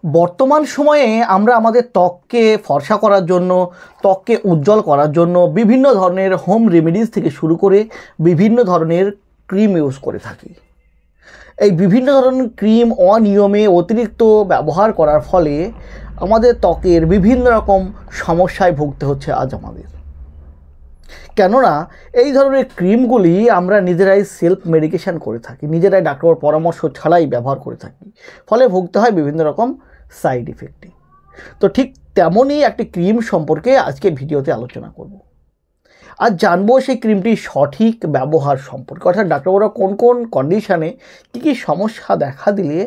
বর্তমান সময়ে আমরা আমাদের ত্বককে ফর্সা করার জন্য, ত্বককে উজ্জ্বল করার জন্য বিভিন্ন ধরনের হোম রেমেডিস থেকে শুরু করে বিভিন্ন ধরনের ক্রিম ইউজ করে থাকি। এই বিভিন্ন ধরনের ক্রিম অনিয়মে অতিরিক্ত ব্যবহার করার ফলে আমাদের ত্বকের বিভিন্ন রকম সমস্যায় ভুগতে হচ্ছে আজ আমাদের। কেননা এই ধরনের ক্রিমগুলি আমরা নিজেরাই সেলফ মেডিকেশন করে থাকি, নিজেরাই ডাক্তারের পরামর্শ ছাড়াই ব্যবহার করে থাকি, ফলে ভুগতে হয় বিভিন্ন রকম সাইড ইফেক্টে। তো ঠিক তেমনই একটি ক্রিম সম্পর্কে আজকে ভিডিওতে আলোচনা করব। আর জানবো সেই ক্রিমটির সঠিক ব্যবহার সম্পর্কে, অর্থাৎ ডাক্তারবাবুরা কোন কোন কন্ডিশানে কী কী সমস্যা দেখা দিলে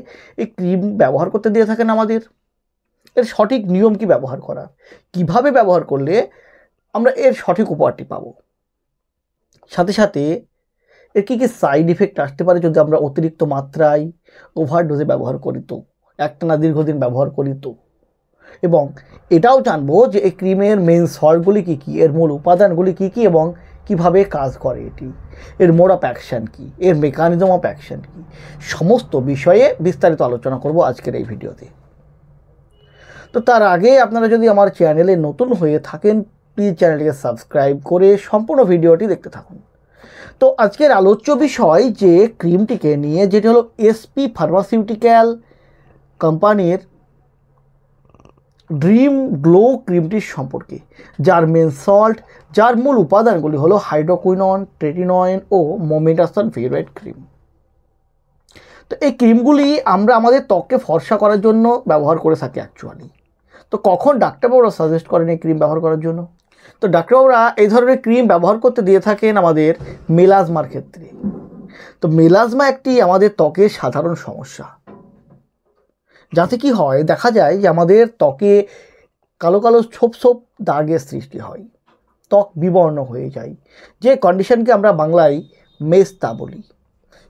এই ক্রিম ব্যবহার করতে দিয়ে থাকেন আমাদের, এর সঠিক নিয়ম কি ব্যবহার করার, কিভাবে ব্যবহার করলে আমরা এর সঠিক উপহারটি পাবো, সাথে সাথে এর কী কী সাইড ইফেক্ট আসতে পারে যদি আমরা অতিরিক্ত মাত্রায় ওভারডোজে ব্যবহার করি, তো একটানা দীর্ঘদিন ব্যবহার করি তো, এবং এটাও জানবো যে এই ক্রিমের মেন সল্টগুলি কী কী, এর মূল উপাদানগুলি কী কী এবং কিভাবে কাজ করে এটি, এর মোড অফ অ্যাকশান কী, এর মেকানিজম অফ অ্যাকশান কী, সমস্ত বিষয়ে বিস্তারিত আলোচনা করব আজকের এই ভিডিওতে। তো তার আগে আপনারা যদি আমার চ্যানেলে নতুন হয়ে থাকেন, প্লিজ চ্যানেলটিকে সাবস্ক্রাইব করে সম্পূর্ণ ভিডিওটি দেখতে থাকুন। তো আজকের আলোচ্য বিষয় যে ক্রিমটিকে নিয়ে, যেটি হলো এসপি ফার্মাসিউটিক্যাল কোম্পানির ড্রিম গ্লো ক্রিমটির সম্পর্কে, যার মেন সল্ট, যার মূল উপাদানগুলি হলো হাইড্রোকুইনন, ট্রেটিনয়েন ও মোমেটাসন ফেরোয়েট ক্রিম। তো এই ক্রিমগুলি আমরা আমাদের ত্বককে ফর্সা করার জন্য ব্যবহার করে থাকি অ্যাকচুয়ালি। তো কখন ডাক্তারবাবুরা সাজেস্ট করেন এই ক্রিম ব্যবহার করার জন্য? তো ডাক্তারবাবুরা এই ধরনের ক্রিম ব্যবহার করতে দিয়ে থাকেন আমাদের মেলাজমার ক্ষেত্রে। তো মেলাজমা একটি আমাদের ত্বকের সাধারণ সমস্যা, যাতে কি হয়, দেখা যায় যে আমাদের ত্বকে কালো কালো ছোপ ছোপ দাগের সৃষ্টি হয়, ত্বক বিবর্ণ হয়ে যায়, যে কন্ডিশনকে আমরা বাংলায় মেস্তা বলি।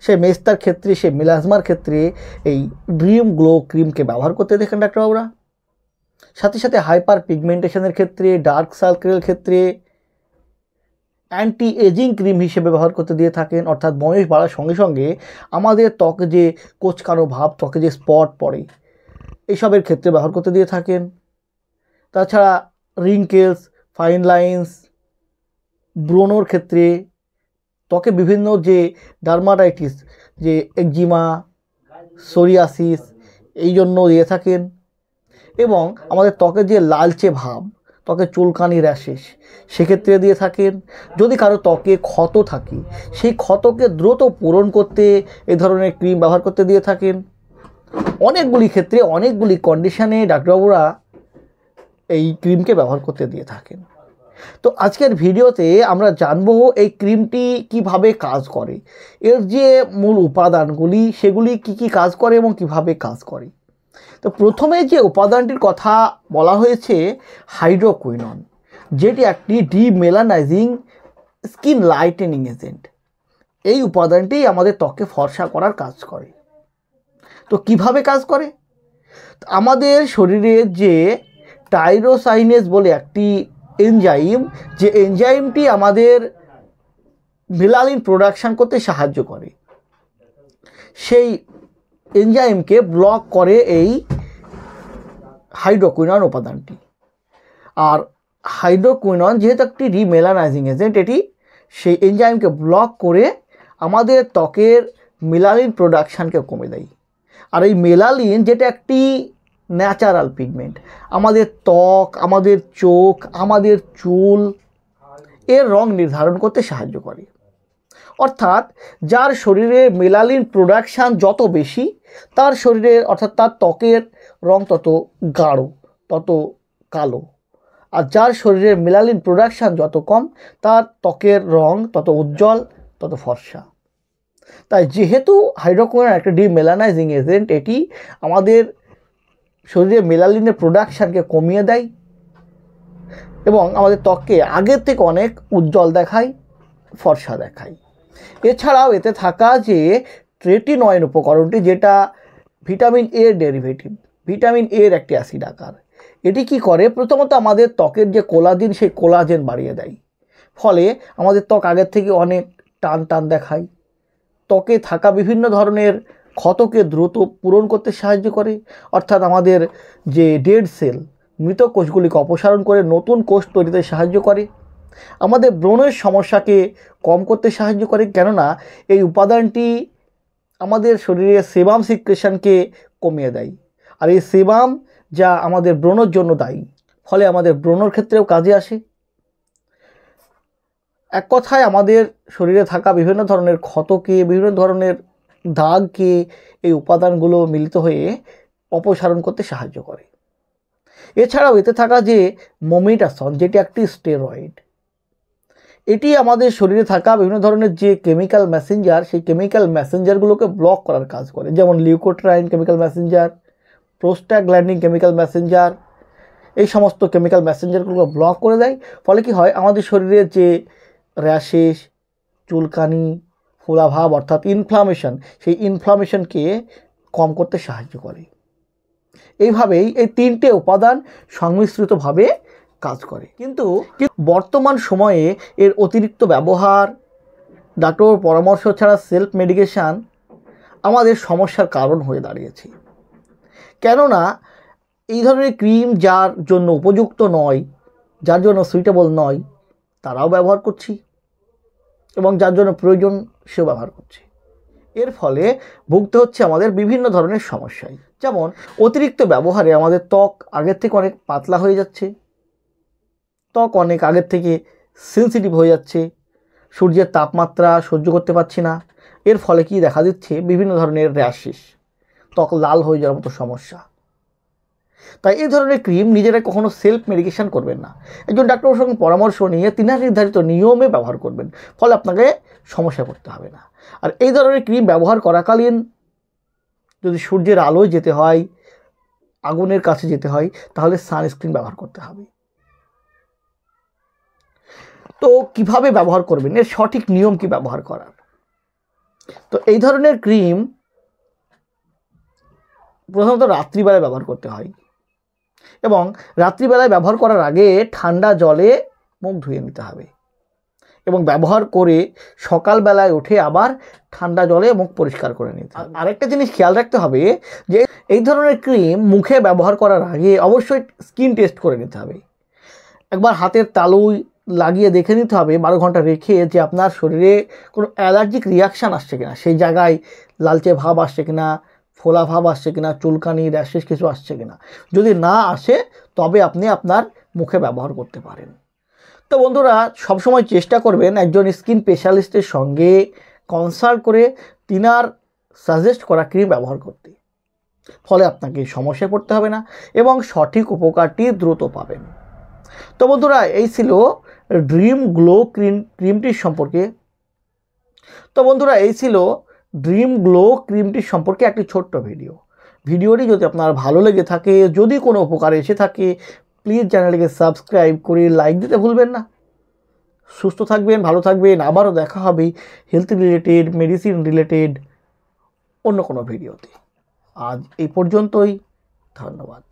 সেই মেস্তার ক্ষেত্রে, সেই মেলাজমার ক্ষেত্রে এই ড্রিম গ্লো ক্রিমকে ব্যবহার করতে দেখেন ডাক্তারবাবুরা। সাথে সাথে হাইপার পিগমেন্টেশনের ক্ষেত্রে, ডার্ক সার্কেলের ক্ষেত্রে অ্যান্টি এজিং ক্রিম হিসেবে ব্যবহার করতে দিয়ে থাকেন, অর্থাৎ বয়স বাড়ার সঙ্গে সঙ্গে আমাদের ত্বকে যে কোঁচকানো ভাব, ত্বকে যে স্পট পড়ে, এইসবের ক্ষেত্রে ব্যবহার করতে দিয়ে থাকেন। তাছাড়া রিঙ্কেলস, ফাইন লাইন্স, ব্রণর ক্ষেত্রে, ত্বকে বিভিন্ন যে ডার্মাটাইটিস, যে একজিমা, সোরিয়াসিস, এই জন্য দিয়ে থাকেন। এবং আমাদের ত্বকের যে লালচে ভাব, ত্বকে চুলকানি, র্যাশেস, সেক্ষেত্রে দিয়ে থাকেন। যদি কারো ত্বকে ক্ষত থাকে, সেই ক্ষতকে দ্রুত পূরণ করতে এই ধরনের ক্রিম ব্যবহার করতে দিয়ে থাকেন। অনেকগুলি ক্ষেত্রে, অনেকগুলি কন্ডিশানে ডাক্তারবাবুরা এই ক্রিমকে ব্যবহার করতে দিয়ে থাকেন। তো আজকের ভিডিওতে আমরা জানবো এই ক্রিমটি কিভাবে কাজ করে, এর যে মূল উপাদানগুলি সেগুলি কি কি কাজ করে এবং কিভাবে কাজ করে। তো প্রথমে যে উপাদানটির কথা বলা হয়েছে হাইড্রোকুইনন, যেটি একটি ডিমেলানাইজিং স্কিন লাইটেনিং এজেন্ট। এই উপাদানটি আমাদের ত্বককে ফর্সা করার কাজ করে। তো কিভাবে কাজ করে? আমাদের শরীরে যে টাইরোসাইনেজ বলে একটি এনজাইম, যে এনজাইমটি আমাদের মেলানিন প্রোডাকশান করতে সাহায্য করে, সেই এনজাইমকে ব্লক করে এই হাইড্রোকুইনন উপাদানটি। আর হাইড্রোকুইনন যেহেতু একটি ডিমেলানাইজিং এজেন্ট, এটি সেই এনজাইমকে ব্লক করে আমাদের ত্বকের মেলানিন প্রোডাকশানকে কমে দেয়। আর এই মেলানিন, যেটা একটি ন্যাচারাল পিগমেন্ট, আমাদের ত্বক, আমাদের চোখ, আমাদের চুল এর রং নির্ধারণ করতে সাহায্য করে। অর্থাৎ যার শরীরে মেলানিন প্রোডাকশান যত বেশি, তার শরীরের, অর্থাৎ তার ত্বকের রং তত গাঢ়, তত কালো। আর যার শরীরের মেলানিন প্রোডাকশান যত কম, তার ত্বকের রং তত উজ্জ্বল, তত ফর্সা। তাই যেহেতু হাইড্রোকুইনন একটা ডিমেলানাইজিং এজেন্ট, এটি আমাদের শরীরে মেলানিনের প্রোডাকশানকে কমিয়ে দেয় এবং আমাদের ত্বককে আগের থেকে অনেক উজ্জ্বল দেখায়, ফর্সা দেখায়। এছাড়াও এতে থাকা যে ট্রেটিনয়েন উপকরণটি, যেটা ভিটামিন এ ডেরিভেটিভ, ভিটামিন এর একটি অ্যাসিড আকার, এটি কি করে, প্রথমত আমাদের ত্বকের যে কোলাজেন, সেই কোলাজেন বাড়িয়ে দেয়। ফলে আমাদের ত্বক আগের থেকে অনেক টান টান দেখায়, ত্বকে থাকা বিভিন্ন ধরনের ক্ষতকে দ্রুত পূরণ করতে সাহায্য করে, অর্থাৎ আমাদের যে ডেড সেল মৃত কোষগুলিকে অপসারণ করে নতুন কোষ তৈরিতে সাহায্য করে, আমাদের ব্রণের সমস্যাকে কম করতে সাহায্য করে, কেননা এই উপাদানটি আমাদের শরীরে সেবাম সিক্রেশনকে কমিয়ে দেয়। আর এই সেবাম যা আমাদের ব্রণের জন্য দায়ী, ফলে আমাদের ব্রণের ক্ষেত্রেও কাজে আসে। এক কথায় আমাদের শরীরে থাকা বিভিন্ন ধরনের ক্ষতকে, বিভিন্ন ধরনের দাগকে এই উপাদানগুলো মিলিত হয়ে অপসারণ করতে সাহায্য করে। এছাড়াও এতে থাকা যে মোমেটাসন, যেটি একটি স্টেরয়েড, এটি আমাদের শরীরে থাকা বিভিন্ন ধরনের যে কেমিক্যাল মেসেঞ্জার, সেই কেমিক্যাল মেসেঞ্জারগুলোকে ব্লক করার কাজ করে, যেমন leukotriene chemical Messenger, prostaglandin chemical Messenger, এই সমস্ত কেমিক্যাল মেসেঞ্জারগুলোকে ব্লক করে দেয়। ফলে কি হয়, আমাদের শরীরে যে র্যাশেস, চুলকানি, ফোলাভাব অর্থাৎ ইনফ্লামেশন, সেই ইনফ্লামেশনকে কম করতে সাহায্য করে। এইভাবেই এই তিনটে উপাদান সংমিশ্রিতভাবে কাজ করে। কিন্তু বর্তমান সময়ে এর অতিরিক্ত ব্যবহার, ডাক্তার পরামর্শ ছাড়া সেলফ মেডিকেশান আমাদের সমস্যার কারণ হয়ে দাঁড়িয়েছে। কেননা এই ধরনের ক্রিম যার জন্য উপযুক্ত নয়, যার জন্য সুইটেবল নয়, তারাও ব্যবহার করছি, এবং যার জন্য প্রয়োজন সেও ব্যবহার করছি। এর ফলে ভুগতে হচ্ছে আমাদের বিভিন্ন ধরনের সমস্যায়। যেমন অতিরিক্ত ব্যবহারে আমাদের ত্বক আগের থেকে অনেক পাতলা হয়ে যাচ্ছে, ত্বক অনেক আগের থেকে সেন্সিটিভ হয়ে যাচ্ছে, সূর্যের তাপমাত্রা সহ্য করতে পারছি না। এর ফলে কি দেখা দিচ্ছে, বিভিন্ন ধরনের র্যাশেস, ত্বক লাল হয়ে যাওয়ার মতো সমস্যা। তাই এই ধরনের ক্রিম নিজেরা কখনো সেলফ মেডিকেশন করবেন না, একজন ডাক্তারের সঙ্গে পরামর্শ নিয়ে তিনার নির্ধারিত নিয়মে ব্যবহার করবেন, ফলে আপনাকে সমস্যায় পড়তে হবে না। আর এই ধরনের ক্রিম ব্যবহার করাকালীন যদি সূর্যের আলোয় যেতে হয়, আগুনের কাছে যেতে হয়, তাহলে সানস্ক্রিন ব্যবহার করতে হবে। তো কিভাবে ব্যবহার করবেন, এর সঠিক নিয়ম কি ব্যবহার করার? তো এই ধরনের ক্রিম প্রথমত রাত্রিবেলায় ব্যবহার করতে হয়, এবং রাত্রিবেলায় ব্যবহার করার আগে ঠান্ডা জলে মুখ ধুয়ে নিতে হবে, এবং ব্যবহার করে সকালবেলায় উঠে আবার ঠান্ডা জলে মুখ পরিষ্কার করে নিতে হবে। আরেকটা জিনিস খেয়াল রাখতে হবে যে এই ধরনের ক্রিম মুখে ব্যবহার করার আগে অবশ্যই স্কিন টেস্ট করে নিতে হবে। একবার হাতের তালুয় লাগিয়ে দেখে নিতে হবে 12 ঘন্টা রেখে, যে আপনার শরীরে কোনো অ্যালার্জিক রিয়াকশান আসছে কিনা, সেই জায়গায় লালচে ভাব আসছে কিনা, ফোলা ভাব আসছে কিনা, চুলকানি, র্যাশেস কিছু আসছে কিনা। যদি না আসে তবে আপনি আপনার মুখে ব্যবহার করতে পারেন। তো বন্ধুরা, সবসময় চেষ্টা করবেন একজন স্কিন স্পেশালিস্টের সঙ্গে কনসাল্ট করে তিনার সাজেস্ট করা ক্রিম ব্যবহার করতে, ফলে আপনাকে সমস্যায় পড়তে হবে না এবং সঠিক উপকারটি দ্রুত পাবেন। তো বন্ধুরা, এই ছিল ড্রিম গ্লো ক্রিমটির সম্পর্কে। ড্রিম গ্লো ক্রিমটির সম্পর্কে একটি ছোট্ট ভিডিওটি যদি আপনার ভালো লেগে থাকে, যদি কোনো উপকার এসে থাকে, প্লিজ চ্যানেলটিকে সাবস্ক্রাইব করে লাইক দিতে ভুলবেন না। সুস্থ থাকবেন, ভালো থাকবেন। আবারও দেখা হবে হেলথ রিলেটেড, মেডিসিন রিলেটেড অন্য কোনো ভিডিওতে। আজ এই পর্যন্তই, ধন্যবাদ।